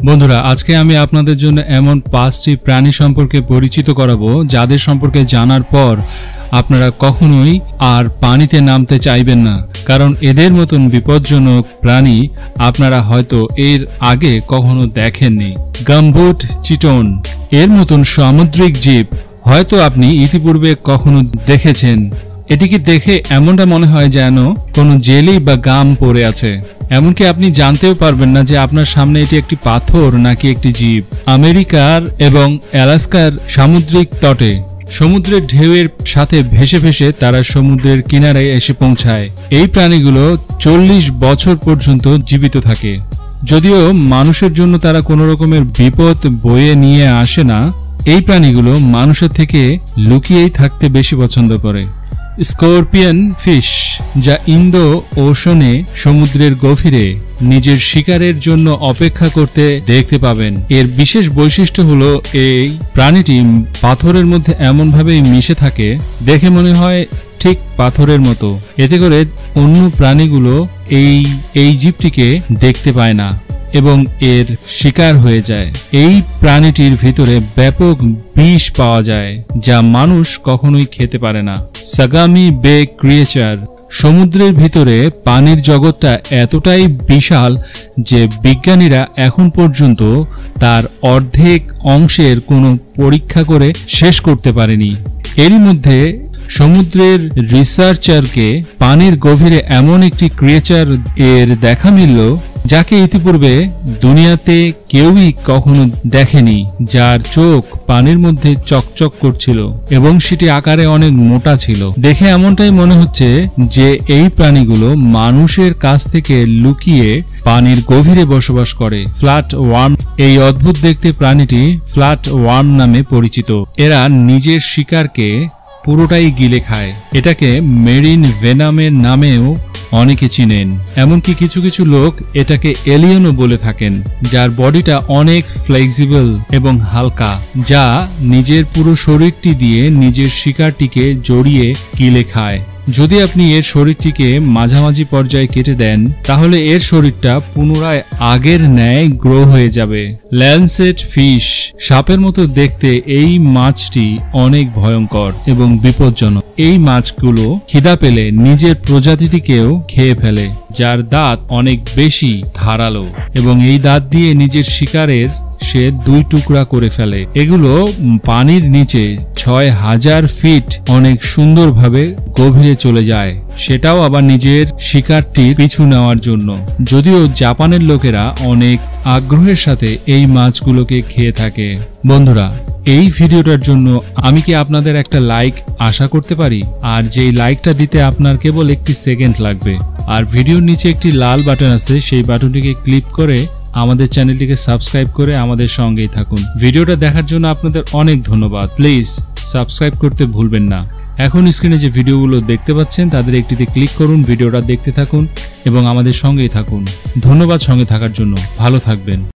বন্ধুরা, আজকে আমি আপনাদের জন্য এমন 5টি প্রাণী সম্পর্কে পরিচিত করাবো যাদের সম্পর্কে জানার পর আপনারা কখনোই আর পানিতে নামতে চাইবেন না, কারণ এদের মতন বিপজ্জনক প্রাণী আপনারা হয়তো এর আগে কখনো দেখেননি। গাম্বুট চিটন এর মতন সামুদ্রিক জীব হয়তো আপনি ইতিপূর্বে কখনো দেখেছেন। এটিকে দেখে এমনটা মনে হয় যেন কোনো জেলি বা গাম পড়ে আছে। এমনকি আপনি জানতেও পারবেন না যে আপনার সামনে এটি একটি পাথর নাকি একটি জীব। আমেরিকার এবং আলাস্কার সামুদ্রিক তটে সমুদ্রের ঢেউয়ের সাথে ভেসে ভেসে তারা সমুদ্রের কিনারে এসে পৌঁছায়। এই প্রাণীগুলো 40 বছর পর্যন্ত জীবিত থাকে। যদিও মানুষের জন্য তারা কোনো রকমের বিপদ বয়ে নিয়ে আসে না, এই প্রাণীগুলো মানুষের থেকে লুকিয়েই থাকতে বেশি পছন্দ করে। স্করপিয়ন ফিশ, যা ইন্দো ওশনে সমুদ্রের গভীরে নিজের শিকারের জন্য অপেক্ষা করতে দেখতে পাবেন। এর বিশেষ বৈশিষ্ট্য হলো এই প্রাণীটি পাথরের মধ্যে এমনভাবেই মিশে থাকে, দেখে মনে হয় ঠিক পাথরের মতো। এতে করে অন্য প্রাণীগুলো এই জীবটিকে দেখতে পায় না এবং এর শিকার হয়ে যায়। এই প্রাণীটির ভিতরে ব্যাপক বিষ পাওয়া যায় যা মানুষ কখনোই খেতে পারে না। সাগামি বে ক্রিয়েচার, সমুদ্রের ভিতরে পানির জগৎটা এতটাই বিশাল যে বিজ্ঞানীরা এখন পর্যন্ত তার অর্ধেক অংশের কোনো পরীক্ষা করে শেষ করতে পারেনি। এরই মধ্যে সমুদ্রের রিসার্চারকে পানির গভীরে এমন একটি ক্রিয়েচার এর দেখা মিলল যাকে ইতিপূর্বে দুনিয়াতে কেউই কখনো দেখেনি, যার চোখ পানির মধ্যে চকচক করছিল এবং সেটি আকারে অনেক মোটা ছিল। দেখে এমনটাই মনে হচ্ছে যে এই প্রাণীগুলো মানুষের কাছ থেকে লুকিয়ে পানির গভীরে বসবাস করে। ফ্ল্যাট ওয়ার্ম, এই অদ্ভুত দেখতে প্রাণীটি ফ্ল্যাট ওয়ার্ম নামে পরিচিত। এরা নিজের শিকারকে পুরোটাই গিলে খায়। এটাকে মেরিন ভেনামের নামেও অনেকে চিনেন। এমনকি কিছু কিছু লোক এটাকে এলিয়েনও বলে থাকেন, যার বডিটা অনেক ফ্লেক্সিবল এবং হালকা, যা নিজের পুরো শরীরটি দিয়ে নিজের শিকারটিকে জড়িয়ে গিলে খায়। যদি আপনি এর শরীরটিকে মাঝামাঝি পর্যায়ে কেটে দেন, তাহলে এর শরীরটা পুনরায় আগের ন্যায় গ্রো হয়ে যাবে। ল্যান্সেট ফিশ, সাপের মতো দেখতে এই মাছটি অনেক ভয়ঙ্কর এবং বিপজ্জনক। এই মাছগুলো খিদা পেলে নিজের প্রজাতিটিকেও খেয়ে ফেলে, যার দাঁত অনেক বেশি ধারালো এবং এই দাঁত দিয়ে নিজের শিকারের সে 2 টুকরা করে ফেলে। এগুলো পানির নিচে 6000 ফিট অনেক সুন্দরভাবে গভীরে চলে যায়, সেটাও আবার নিজের শিকারটির পিছু নেওয়ার জন্য। যদিও জাপানের লোকেরা অনেক আগ্রহের সাথে এই মাছগুলোকে খেয়ে থাকে। বন্ধুরা, এই ভিডিওটার জন্য আমি কি আপনাদের একটা লাইক আশা করতে পারি? আর যেই লাইকটা দিতে আপনার কেবল 1 সেকেন্ড লাগবে। আর ভিডিওর নিচে একটি লাল বাটন আছে, সেই বাটনটিকে ক্লিক করে আমাদের চ্যানেলটিকে সাবস্ক্রাইব করে আমাদের সঙ্গেই থাকুন। ভিডিওটা দেখার জন্য আপনাদের অনেক ধন্যবাদ। প্লিজ সাবস্ক্রাইব করতে ভুলবেন না। এখন স্ক্রিনে যে ভিডিওগুলো দেখতে পাচ্ছেন তাদের একটিতে ক্লিক করুন, ভিডিওটা দেখতে থাকুন এবং আমাদের সঙ্গেই থাকুন। ধন্যবাদ সঙ্গে থাকার জন্য। ভালো থাকবেন।